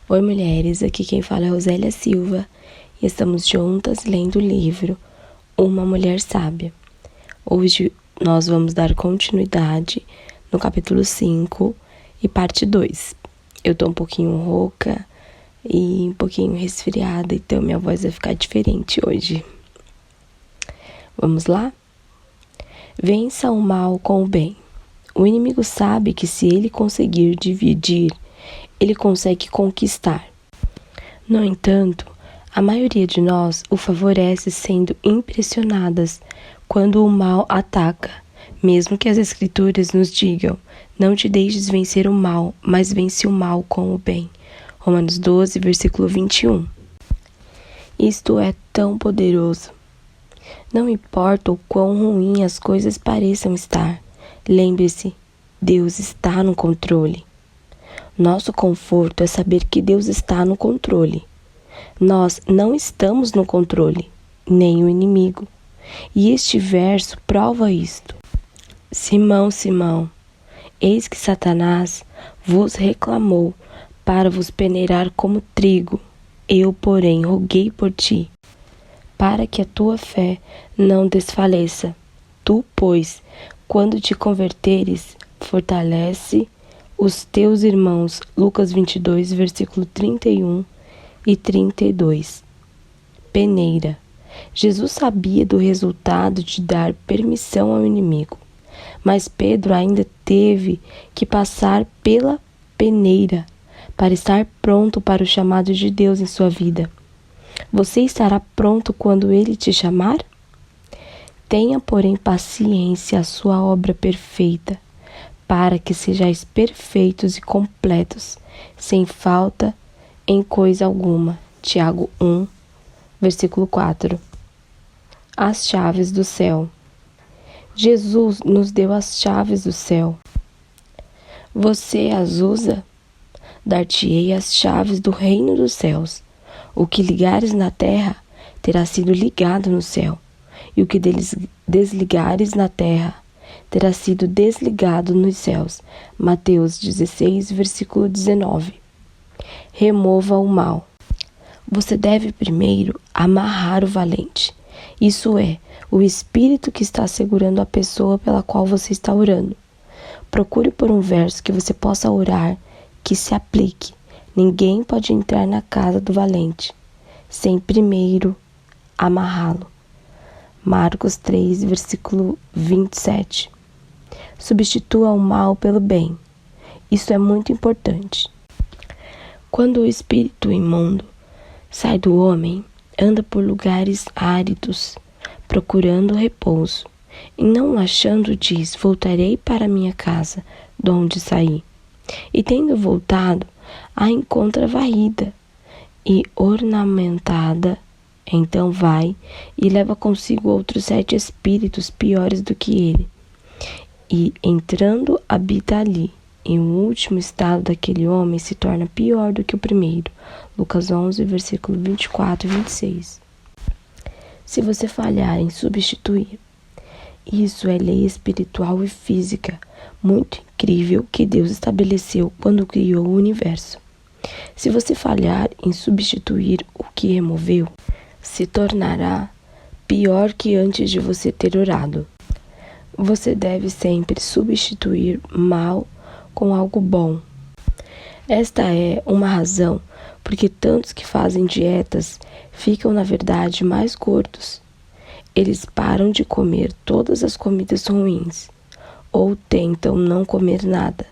Oi mulheres, aqui quem fala é Rosélia Silva e estamos juntas lendo o livro Uma Mulher Sábia. Hoje nós vamos dar continuidade no capítulo 5 e parte 2. Eu tô um pouquinho rouca e um pouquinho resfriada, então minha voz vai ficar diferente hoje. Vamos lá? Vença o mal com o bem. O inimigo sabe que se ele conseguir dividir, ele consegue conquistar. No entanto, a maioria de nós o favorece sendo impressionadas quando o mal ataca, mesmo que as Escrituras nos digam: não te deixes vencer o mal, mas vence o mal com o bem. Romanos 12, versículo 21. Isto é tão poderoso. Não importa o quão ruim as coisas pareçam estar, lembre-se, Deus está no controle. Nosso conforto é saber que Deus está no controle. Nós não estamos no controle, nem o inimigo. E este verso prova isto. Simão, Simão, eis que Satanás vos reclamou para vos peneirar como trigo. Eu, porém, roguei por ti, para que a tua fé não desfaleça. Tu, pois, quando te converteres, fortalece os teus irmãos. Lucas 22, versículo 31 e 32. Peneira. Jesus sabia do resultado de dar permissão ao inimigo, mas Pedro ainda teve que passar pela peneira para estar pronto para o chamado de Deus em sua vida. Você estará pronto quando ele te chamar? Tenha, porém, paciência, a sua obra perfeita, para que sejais perfeitos e completos, sem falta em coisa alguma. Tiago 1, versículo 4. As chaves do céu. Jesus nos deu as chaves do céu. Você as usa? Dar-te-ei as chaves do reino dos céus. O que ligares na terra terá sido ligado no céu, e o que desligares na terra terá sido desligado nos céus. Mateus 16, versículo 19. Remova o mal. Você deve primeiro amarrar o valente. Isso é, o espírito que está segurando a pessoa pela qual você está orando. Procure por um verso que você possa orar, que se aplique. Ninguém pode entrar na casa do valente sem primeiro amarrá-lo. Marcos 3, versículo 27. Substitua o mal pelo bem. Isso é muito importante. Quando o espírito imundo sai do homem, anda por lugares áridos, procurando repouso, e não achando, diz: voltarei para minha casa, de onde saí. E tendo voltado, a encontra varrida e ornamentada. Então vai e leva consigo outros 7 espíritos piores do que ele, e entrando habita ali. E o último estado daquele homem se torna pior do que o primeiro. Lucas 11, versículo 24 e 26. Se você falhar em substituir, isso é lei espiritual e física muito incrível que Deus estabeleceu quando criou o universo. Se você falhar em substituir o que removeu, se tornará pior que antes de você ter orado. Você deve sempre substituir mal com algo bom. Esta é uma razão porque tantos que fazem dietas ficam, na verdade, mais gordos. Eles param de comer todas as comidas ruins, ou tentam não comer nada,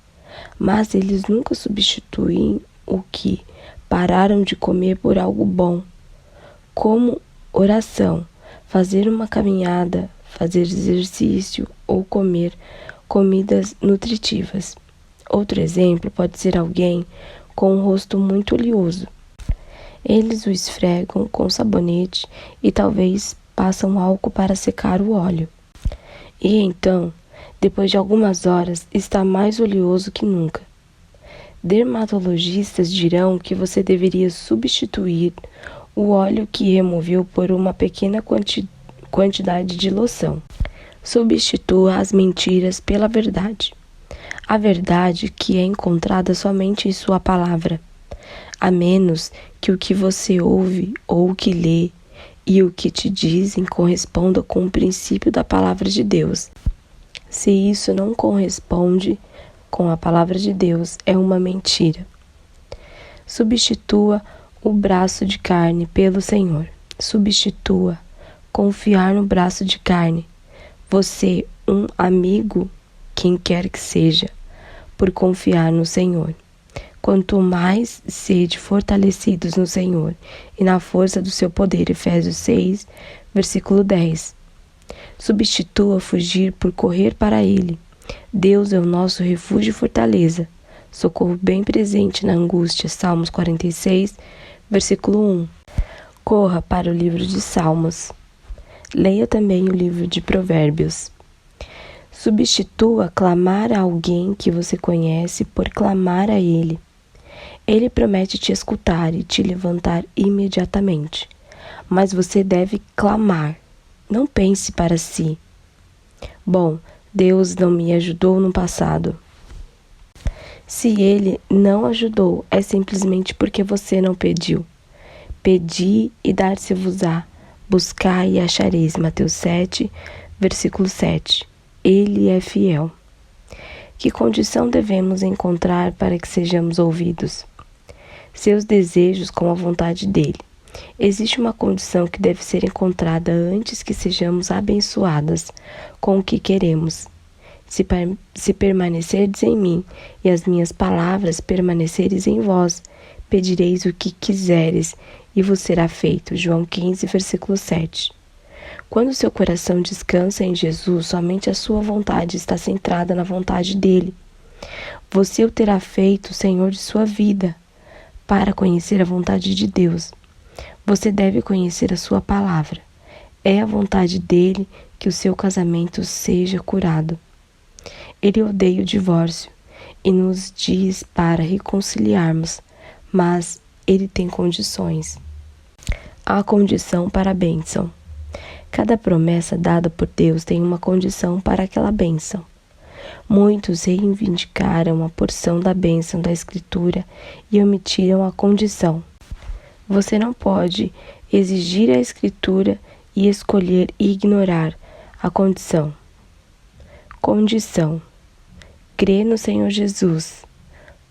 mas eles nunca substituem o que pararam de comer por algo bom, como oração, fazer uma caminhada, fazer exercício ou comer comidas nutritivas. Outro exemplo pode ser alguém com um rosto muito oleoso. Eles o esfregam com sabonete e talvez passam álcool para secar o óleo. E então, depois de algumas horas, está mais oleoso que nunca. Dermatologistas dirão que você deveria substituir o óleo que removeu por uma pequena quantidade de loção. Substitua as mentiras pela verdade. A verdade que é encontrada somente em sua palavra. a menos que o que você ouve ou o que lê e o que te dizem corresponda com o princípio da palavra de Deus. Se isso não corresponde com a palavra de Deus, é uma mentira. Substitua o braço de carne pelo Senhor. Substitua confiar no braço de carne. Você, um amigo, quem quer que seja, por confiar no Senhor. Quanto mais sede fortalecidos no Senhor e na força do seu poder. Efésios 6, versículo 10. Substitua fugir por correr para Ele. Deus é o nosso refúgio e fortaleza, socorro bem presente na angústia. Salmos 46, versículo 1. Corra para o livro de Salmos. Leia também o livro de Provérbios. Substitua clamar a alguém que você conhece por clamar a Ele. Ele promete te escutar e te levantar imediatamente. Mas você deve clamar. Não pense para si: bom, Deus não me ajudou no passado. Se Ele não ajudou, é simplesmente porque você não pediu. Pedi e dar-se-vos-á. Buscai e achareis. Mateus 7, versículo 7. Ele é fiel. Que condição devemos encontrar para que sejamos ouvidos? Seus desejos com a vontade dele. Existe uma condição que deve ser encontrada antes que sejamos abençoadas com o que queremos. Se permanecerdes em mim e as minhas palavras permaneceres em vós, pedireis o que quiseres e vos será feito. João 15, versículo 7. Quando seu coração descansa em Jesus, somente a sua vontade está centrada na vontade dele. Você o terá feito Senhor de sua vida. Para conhecer a vontade de Deus, você deve conhecer a sua palavra. É a vontade dele que o seu casamento seja curado. Ele odeia o divórcio e nos diz para reconciliarmos, mas ele tem condições. Há condição para a bênção. Cada promessa dada por Deus tem uma condição para aquela bênção. Muitos reivindicaram a porção da bênção da Escritura e omitiram a condição. Você não pode exigir a Escritura e escolher ignorar a condição. Condição: crê no Senhor Jesus.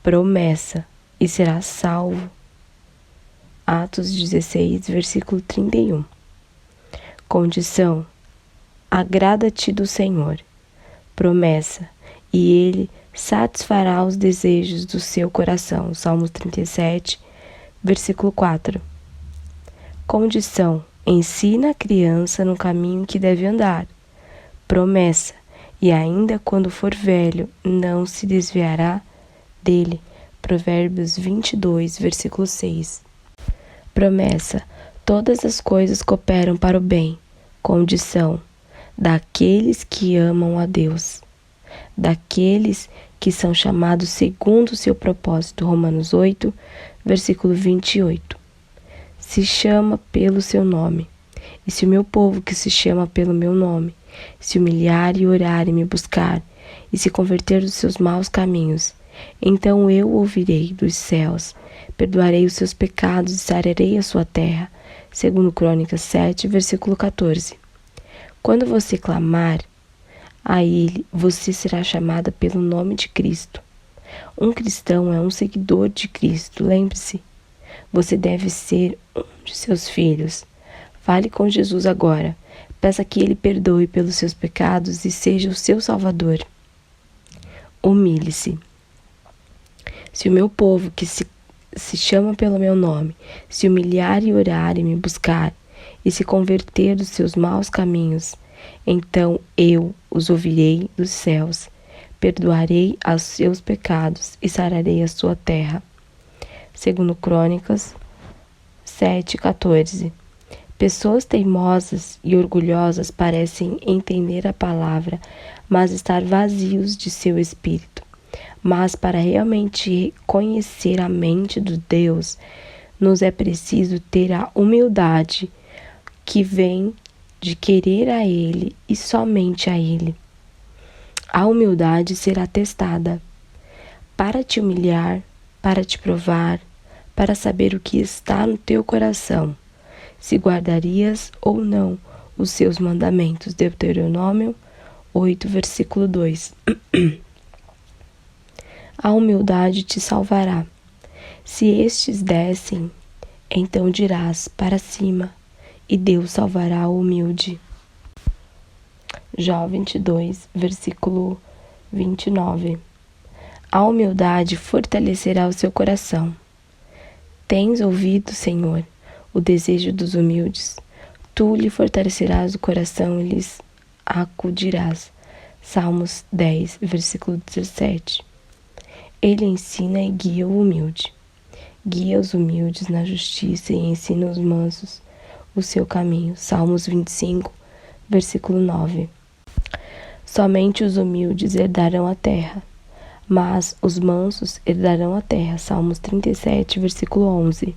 Promessa: e serás salvo. Atos 16, versículo 31. Condição: agrada-te do Senhor. Promessa: e Ele satisfará os desejos do seu coração. Salmos 37, versículo 4. Condição: ensina a criança no caminho que deve andar. Promessa: e ainda quando for velho, não se desviará dele. Provérbios 22, versículo 6. Promessa: todas as coisas cooperam para o bem. Condição: daqueles que amam a Deus, daqueles que são chamados segundo o seu propósito. Romanos 8, versículo 28. Se chama pelo seu nome. E se o meu povo que se chama pelo meu nome se humilhar e orar e me buscar e se converter dos seus maus caminhos, então eu ouvirei dos céus, perdoarei os seus pecados e sararei a sua terra. Segundo Crônicas 7, versículo 14. Quando você clamar a Ele, você será chamada pelo nome de Cristo. Um cristão é um seguidor de Cristo. Lembre-se, você deve ser um de seus filhos. Fale com Jesus agora. Peça que Ele perdoe pelos seus pecados e seja o seu Salvador. Humilhe-se. Se o meu povo que se chama pelo meu nome se humilhar e orar e me buscar e se converter dos seus maus caminhos, então eu os ouvirei dos céus, perdoarei os seus pecados e sararei a sua terra. Segundo Crônicas 7:14. Pessoas teimosas e orgulhosas parecem entender a palavra, mas estar vazios de seu espírito. Mas para realmente conhecer a mente de Deus, nos é preciso ter a humildade que vem de querer a Ele e somente a Ele. A humildade será testada para te humilhar, para te provar, para saber o que está no teu coração, se guardarias ou não os seus mandamentos. Deuteronômio 8, versículo 2. A humildade te salvará. Se estes descem, então dirás para cima, e Deus salvará o humilde. Jó 22, versículo 29. A humildade fortalecerá o seu coração. Tens ouvido, Senhor, o desejo dos humildes. Tu lhe fortalecerás o coração e lhes acudirás. Salmos 10, versículo 17. Ele ensina e guia o humilde. Guia os humildes na justiça e ensina os mansos o seu caminho. Salmos 25, versículo 9. Somente os humildes herdarão a terra, mas os mansos herdarão a terra. Salmos 37, versículo 11.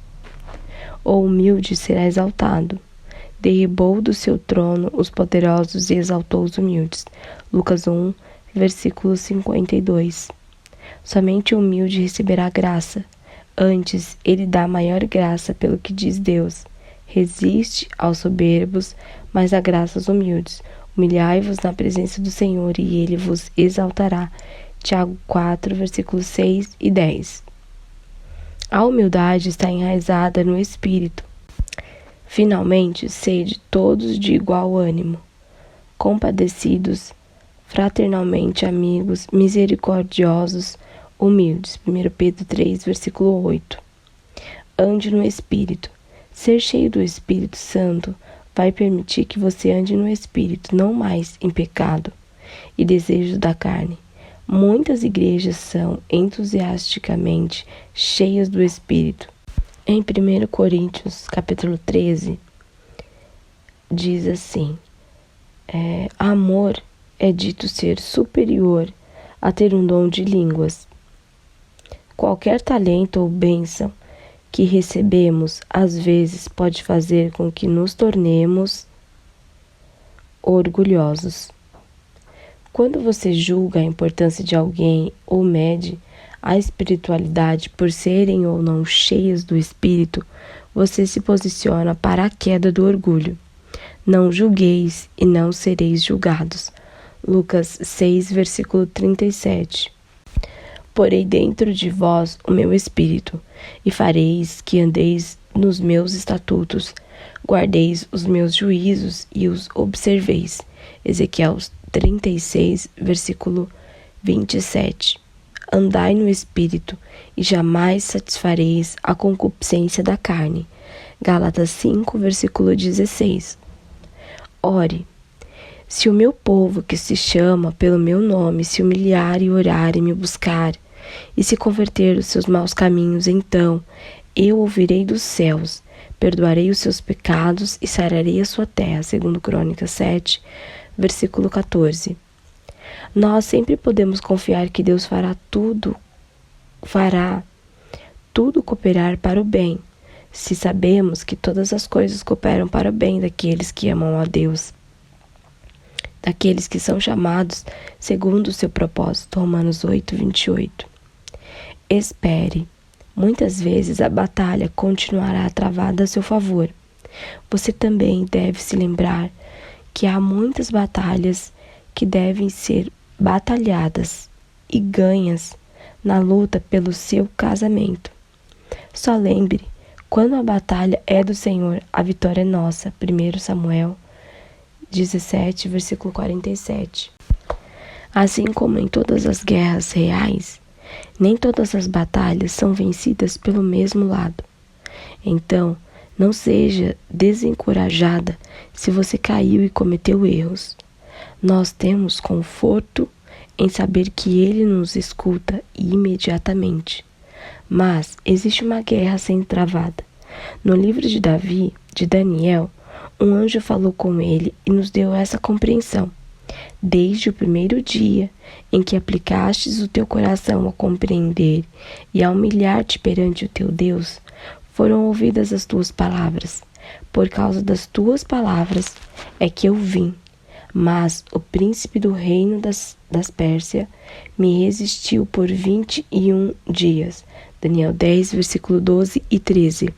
O humilde será exaltado. Derribou do seu trono os poderosos e exaltou os humildes. Lucas 1, versículo 52. Somente o humilde receberá graça. Antes, ele dá maior graça pelo que diz Deus. Resiste aos soberbos, mas dá graça aos humildes. Humilhai-vos na presença do Senhor, e ele vos exaltará. Tiago 4, versículos 6 e 10. A humildade está enraizada no espírito. Finalmente, sede todos de igual ânimo, compadecidos, fraternalmente amigos, misericordiosos, humildes. 1 Pedro 3, versículo 8. Ande no Espírito. Ser cheio do Espírito Santo vai permitir que você ande no Espírito, não mais em pecado e desejos da carne. Muitas igrejas são entusiasticamente cheias do Espírito. Em 1 Coríntios, capítulo 13, diz assim: amor é dito ser superior a ter um dom de línguas. Qualquer talento ou bênção que recebemos, às vezes, pode fazer com que nos tornemos orgulhosos. Quando você julga a importância de alguém ou mede a espiritualidade por serem ou não cheias do Espírito, você se posiciona para a queda do orgulho. Não julgueis e não sereis julgados. Lucas 6, versículo 37. Porei dentro de vós o meu espírito, e fareis que andeis nos meus estatutos, guardeis os meus juízos e os observeis. Ezequiel 36, versículo 27. Andai no espírito, e jamais satisfareis a concupiscência da carne. Gálatas 5, versículo 16. Ore. Se o meu povo, que se chama pelo meu nome, se humilhar e orar e me buscar, e se converter dos seus maus caminhos, então eu ouvirei dos céus, perdoarei os seus pecados e sararei a sua terra. 2 Crônicas 7, versículo 14. Nós sempre podemos confiar que Deus fará tudo cooperar para o bem, se sabemos que todas as coisas cooperam para o bem daqueles que amam a Deus, daqueles que são chamados segundo o seu propósito. Romanos 8, 28. Espere. Muitas vezes a batalha continuará travada a seu favor. Você também deve se lembrar que há muitas batalhas que devem ser batalhadas e ganhas na luta pelo seu casamento. Só lembre, quando a batalha é do Senhor, a vitória é nossa. 1 Samuel 17, versículo 47. Assim como em todas as guerras reais, nem todas as batalhas são vencidas pelo mesmo lado. Então, não seja desencorajada se você caiu e cometeu erros. Nós temos conforto em saber que Ele nos escuta imediatamente. Mas existe uma guerra sendo travada. No livro de Davi, de Daniel, um anjo falou com ele e nos deu essa compreensão. Desde o primeiro dia em que aplicastes o teu coração a compreender e a humilhar-te perante o teu Deus, foram ouvidas as tuas palavras. Por causa das tuas palavras é que eu vim. Mas o príncipe do reino das Pérsia me resistiu por 21 dias. Daniel 10, versículo 12 e 13.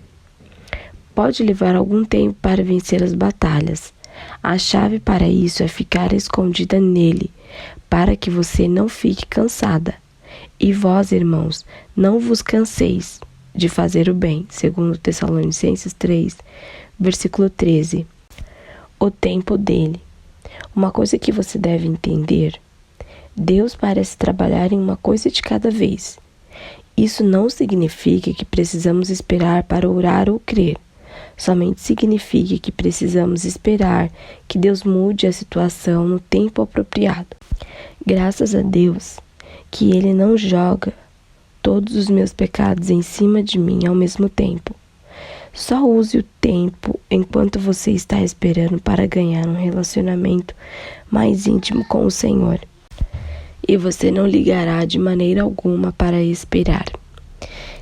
Pode levar algum tempo para vencer as batalhas. A chave para isso é ficar escondida nele, para que você não fique cansada. E vós, irmãos, não vos canseis de fazer o bem, segundo Tessalonicenses 3, versículo 13. O tempo dele. Uma coisa que você deve entender: Deus parece trabalhar em uma coisa de cada vez. Isso não significa que precisamos esperar para orar ou crer. Somente significa que precisamos esperar que Deus mude a situação no tempo apropriado. Graças a Deus que Ele não joga todos os meus pecados em cima de mim ao mesmo tempo. Só use o tempo enquanto você está esperando para ganhar um relacionamento mais íntimo com o Senhor. E você não ligará de maneira alguma para esperar.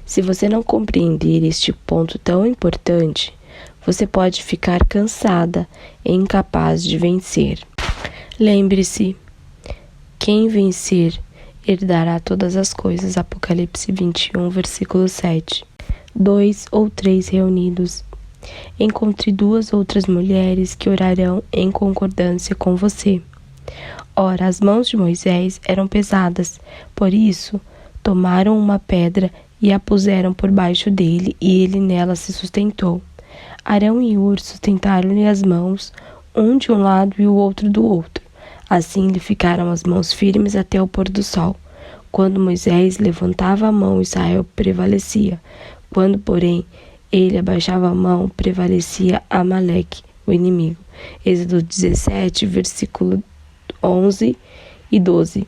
Se você não compreender este ponto tão importante, você pode ficar cansada e incapaz de vencer. Lembre-se, quem vencer herdará todas as coisas. Apocalipse 21, versículo 7. 2 ou 3 reunidos. Encontre 2 outras mulheres que orarão em concordância com você. Ora, as mãos de Moisés eram pesadas, por isso tomaram uma pedra e a puseram por baixo dele, e ele nela se sustentou. Arão e Hur sustentaram-lhe as mãos, um de um lado e o outro do outro. Assim lhe ficaram as mãos firmes até o pôr do sol. Quando Moisés levantava a mão, Israel prevalecia. Quando, porém, ele abaixava a mão, prevalecia Amaleque, o inimigo. Êxodo 17, versículo 11 e 12.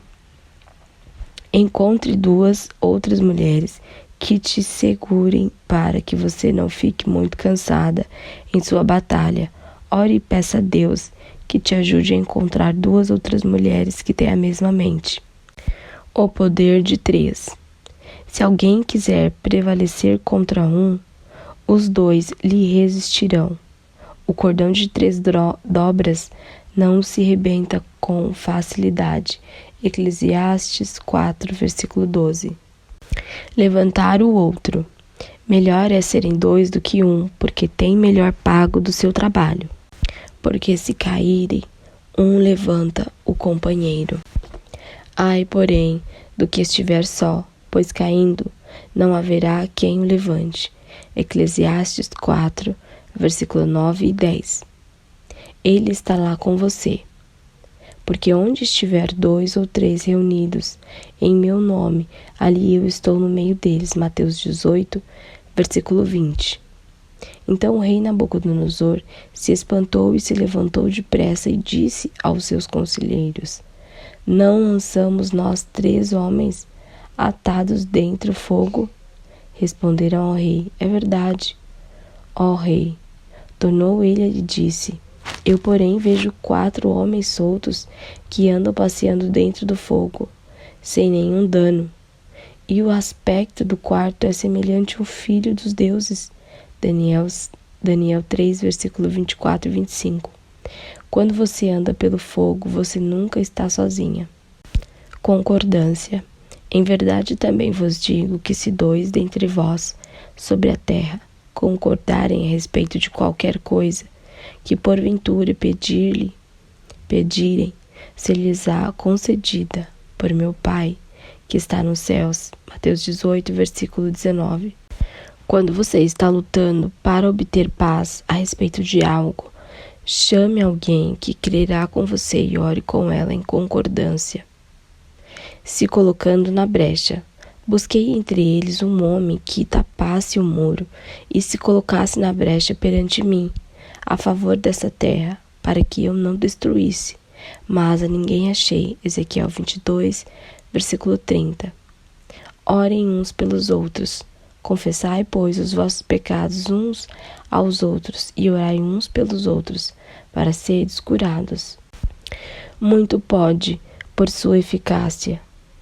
Encontre 2 outras mulheres que te segurem para que você não fique muito cansada em sua batalha. Ore e peça a Deus que te ajude a encontrar 2 outras mulheres que têm a mesma mente. O poder de 3. Se alguém quiser prevalecer contra um, os 2 lhe resistirão. O cordão de 3 dobras não se rebenta com facilidade. Eclesiastes 4, versículo 12. Levantar o outro. Melhor é serem 2 do que 1, porque tem melhor pago do seu trabalho. Porque se caírem, um levanta o companheiro. Ai, porém, do que estiver só, pois caindo, não haverá quem o levante. Eclesiastes 4, versículo 9 e 10. Ele está lá com você. Porque onde estiver 2 ou 3 reunidos em meu nome, ali eu estou no meio deles. Mateus 18, versículo 20. Então o rei Nabucodonosor se espantou e se levantou depressa e disse aos seus conselheiros: Não lançamos nós 3 homens atados dentro do fogo? Responderam ao rei: É verdade, ó rei. Tornou ele e disse: Eu, porém, vejo 4 homens soltos que andam passeando dentro do fogo, sem nenhum dano. E o aspecto do quarto é semelhante ao filho dos deuses. Daniel 3, versículo 24 e 25. Quando você anda pelo fogo, você nunca está sozinha. Concordância. Em verdade também vos digo que se 2 dentre vós sobre a terra concordarem a respeito de qualquer coisa que porventura pedirem, ser-lhes-á concedida por meu Pai que está nos céus. Mateus 18, versículo 19. Quando você está lutando para obter paz a respeito de algo, chame alguém que crerá com você e ore com ela em concordância. Se colocando na brecha, busquei entre eles um homem que tapasse o muro e se colocasse na brecha perante mim, a favor dessa terra, para que eu não destruísse, mas a ninguém achei. Ezequiel 22, versículo 30. Orem uns pelos outros. Confessai, pois, os vossos pecados uns aos outros, e orai uns pelos outros, para seres curados. Muito pode, por sua eficácia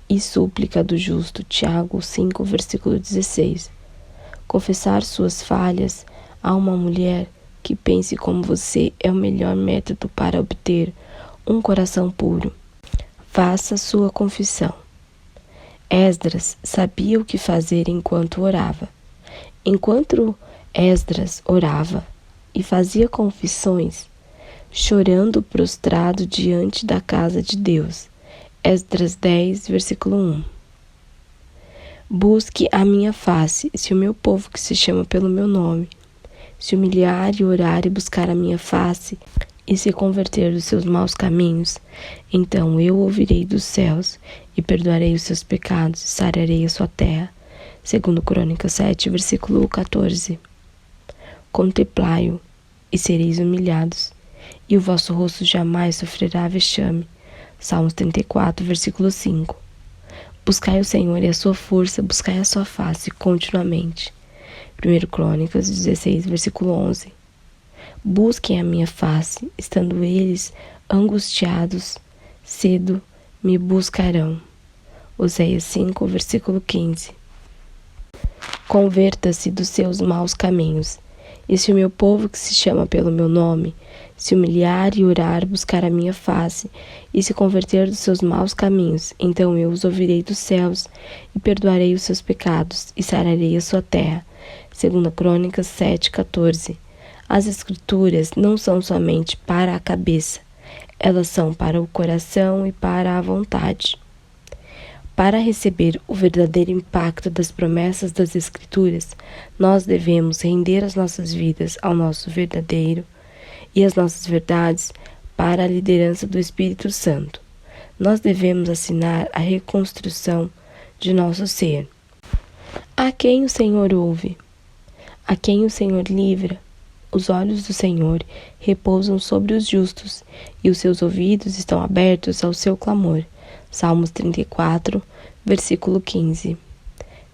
e súplica do justo. Tiago 5, versículo 16. Confessar suas falhas a uma mulher que pense como você é o melhor método para obter um coração puro. Faça sua confissão. Esdras sabia o que fazer enquanto orava. Enquanto Esdras orava e fazia confissões, chorando prostrado diante da casa de Deus. Esdras 10, versículo 1. Busque a minha face, se o meu povo que se chama pelo meu nome se humilhar e orar e buscar a minha face e se converter dos seus maus caminhos, então eu ouvirei dos céus e perdoarei os seus pecados e sararei a sua terra. Segundo Crônicas 7, versículo 14. Contemplai-o e sereis humilhados, e o vosso rosto jamais sofrerá vexame. Salmos 34, versículo 5. Buscai o Senhor e a sua força, buscai a sua face continuamente. 1 Crônicas 16, versículo 11. Busquem a minha face, estando eles angustiados, cedo me buscarão. Oséias 5, versículo 15. Converta-se dos seus maus caminhos, e se o meu povo que se chama pelo meu nome se humilhar e orar, buscar a minha face, e se converter dos seus maus caminhos, então eu os ouvirei dos céus, e perdoarei os seus pecados, e sararei a sua terra. 2 Crônicas 7, 14. As Escrituras não são somente para a cabeça, elas são para o coração e para a vontade. Para receber o verdadeiro impacto das promessas das Escrituras, nós devemos render as nossas vidas ao nosso verdadeiro e as nossas verdades para a liderança do Espírito Santo. Nós devemos assinar a reconstrução de nosso ser. A quem o Senhor ouve? A quem o Senhor livra? Os olhos do Senhor repousam sobre os justos, e os seus ouvidos estão abertos ao seu clamor. Salmos 34, versículo 15.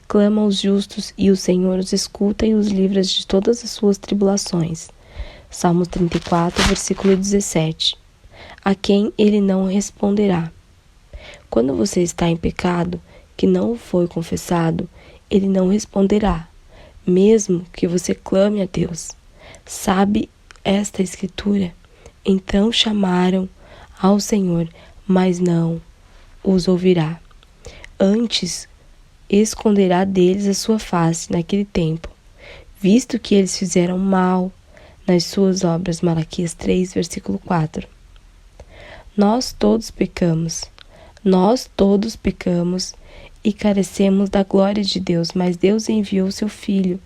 Clama aos justos, e o Senhor os escuta e os livra de todas as suas tribulações. Salmos 34, versículo 17. A quem ele não responderá? Quando você está em pecado, que não foi confessado, ele não responderá, mesmo que você clame a Deus. Sabe esta Escritura? Então chamaram ao Senhor, mas não os ouvirá. Antes, esconderá deles a sua face naquele tempo, visto que eles fizeram mal nas suas obras. Malaquias 3, versículo 4. Nós todos pecamos e carecemos da glória de Deus, mas Deus enviou seu Filho.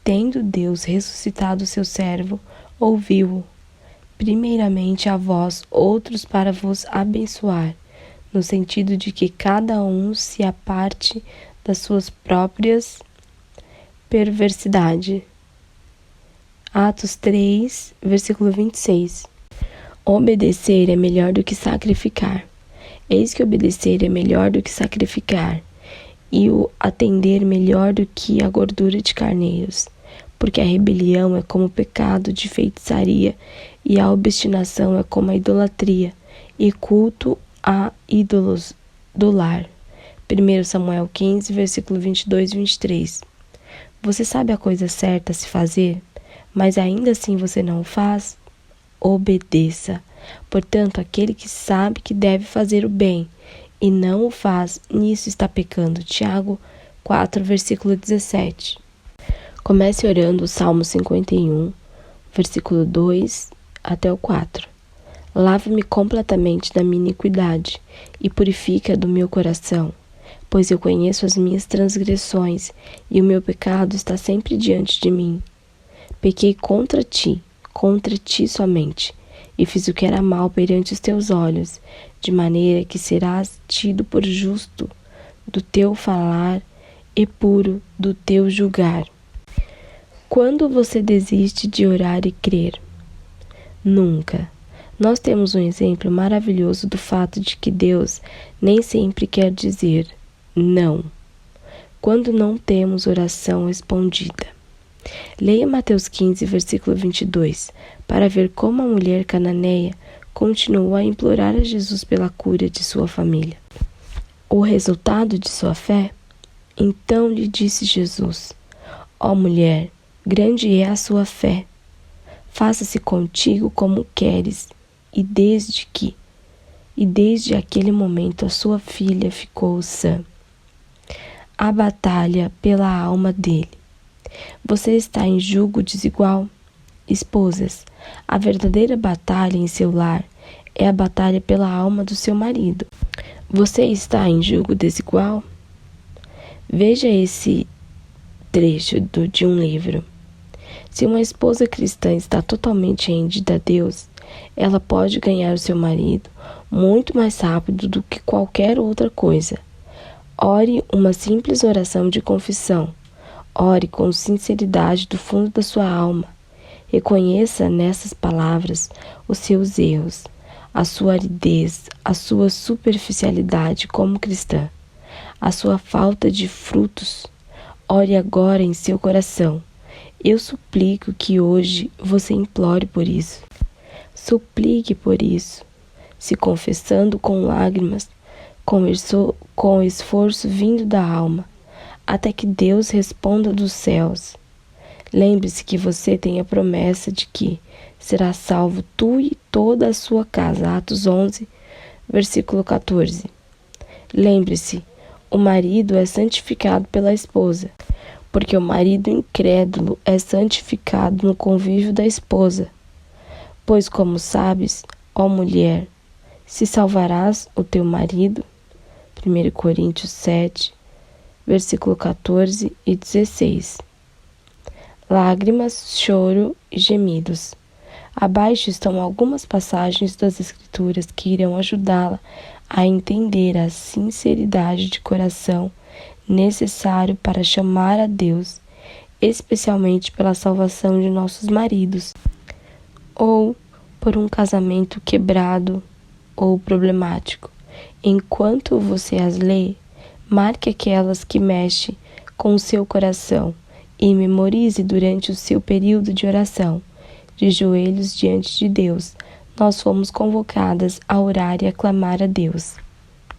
Tendo Deus ressuscitado o seu servo, ouviu-o, primeiramente a vós, outros para vos abençoar, no sentido de que cada um se aparte das suas próprias perversidades. Atos 3, versículo 26. Obedecer é melhor do que sacrificar. Eis que obedecer é melhor do que sacrificar, e o atender melhor do que a gordura de carneiros. Porque a rebelião é como o pecado de feitiçaria, e a obstinação é como a idolatria, e culto a ídolos do lar. 1 Samuel 15, versículo 22 e 23. Você sabe a coisa certa a se fazer, mas ainda assim você não o faz? Obedeça. Portanto, aquele que sabe que deve fazer o bem e não o faz, nisso está pecando. Tiago 4, versículo 17. Comece orando o Salmo 51, versículo 2 até o 4. Lava-me completamente da minha iniquidade e purifica do meu coração, pois eu conheço as minhas transgressões e o meu pecado está sempre diante de mim. Pequei contra ti somente, e fiz o que era mal perante os teus olhos, de maneira que serás tido por justo do teu falar e puro do teu julgar. Quando você desiste de orar e crer? Nunca. Nós temos um exemplo maravilhoso do fato de que Deus nem sempre quer dizer não, quando não temos oração respondida. Leia Mateus 15, versículo 22, para ver como a mulher cananeia continuou a implorar a Jesus pela cura de sua família. O resultado de sua fé? Então lhe disse Jesus: ó mulher, grande é a sua fé. Faça-se contigo como queres. E desde que e desde aquele momento a sua filha ficou sã. A batalha pela alma dele. Você está em julgo desigual? Esposas, a verdadeira batalha em seu lar é a batalha pela alma do seu marido. Você está em julgo desigual? Veja esse trecho de um livro. Se uma esposa cristã está totalmente rendida a Deus, ela pode ganhar o seu marido muito mais rápido do que qualquer outra coisa. Ore uma simples oração de confissão. Ore com sinceridade do fundo da sua alma. Reconheça nessas palavras os seus erros, a sua aridez, a sua superficialidade como cristã, a sua falta de frutos. Ore agora em seu coração. Eu suplico que hoje você implore por isso. Suplique por isso, se confessando com lágrimas, com esforço vindo da alma, até que Deus responda dos céus. Lembre-se que você tem a promessa de que será salvo tu e toda a sua casa. Atos 11, versículo 14. Lembre-se, o marido é santificado pela esposa, porque o marido incrédulo é santificado no convívio da esposa. Pois como sabes, ó mulher, se salvarás o teu marido. 1 Coríntios 7, versículo 14 e 16. Lágrimas, choro e gemidos. Abaixo estão algumas passagens das Escrituras que irão ajudá-la a entender a sinceridade de coração necessário para chamar a Deus, especialmente pela salvação de nossos maridos, ou por um casamento quebrado ou problemático. Enquanto você as lê, marque aquelas que mexem com o seu coração e memorize durante o seu período de oração. De joelhos diante de Deus, nós fomos convocadas a orar e a clamar a Deus.